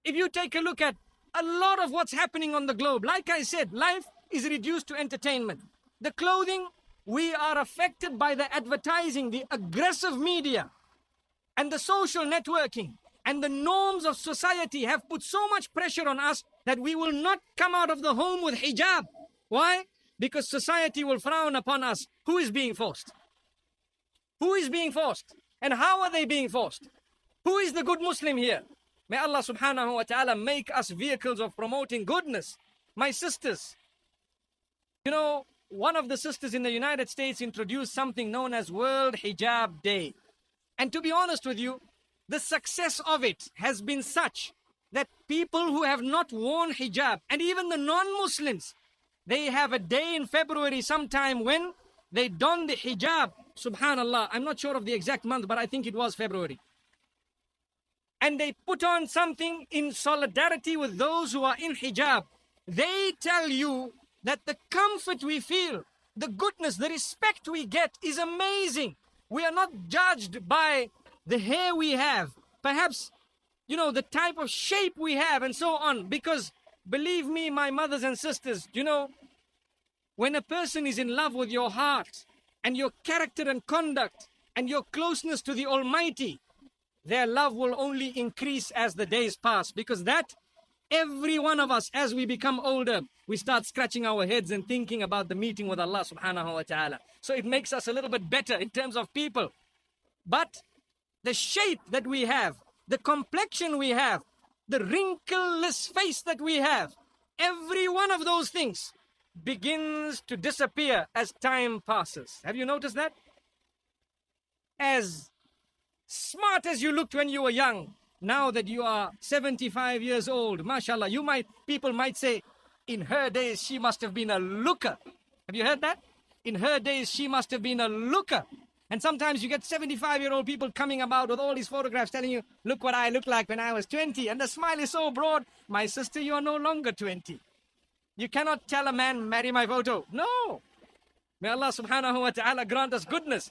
If you take a look at a lot of what's happening on the globe, like I said, life is reduced to entertainment. The clothing, we are affected by the advertising, the aggressive media, and the social networking. And the norms of society have put so much pressure on us that we will not come out of the home with hijab. Why? Because society will frown upon us. Who is being forced? Who is being forced? And how are they being forced? Who is the good Muslim here? May Allah subhanahu wa ta'ala make us vehicles of promoting goodness. My sisters, you know, one of the sisters in the United States introduced something known as World Hijab Day. And to be honest with you, the success of it has been such that people who have not worn hijab, and even the non-Muslims, they have a day in February sometime when they don the hijab. Subhanallah, I'm not sure of the exact month, but I think it was February. And they put on something in solidarity with those who are in hijab. They tell you that the comfort we feel, the goodness, the respect we get is amazing. We are not judged by the hair we have, perhaps, you know, the type of shape we have and so on. Because believe me, my mothers and sisters, you know, when a person is in love with your heart and your character and conduct and your closeness to the Almighty, their love will only increase as the days pass. Because that, every one of us, as we become older, we start scratching our heads and thinking about the meeting with Allah subhanahu wa ta'ala. So it makes us a little bit better in terms of people. But the shape that we have, the complexion we have, the wrinkleless face that we have, every one of those things begins to disappear as time passes. Have you noticed that? As smart as you looked when you were young, now that you are 75 years old, mashallah, people might say, in her days she must have been a looker. Have you heard that? In her days she must have been a looker. And sometimes you get 75-year-old people coming about with all these photographs telling you, look what I looked like when I was 20. And the smile is so broad. My sister, you are no longer 20. You cannot tell a man, marry my photo. No. May Allah subhanahu wa ta'ala grant us goodness.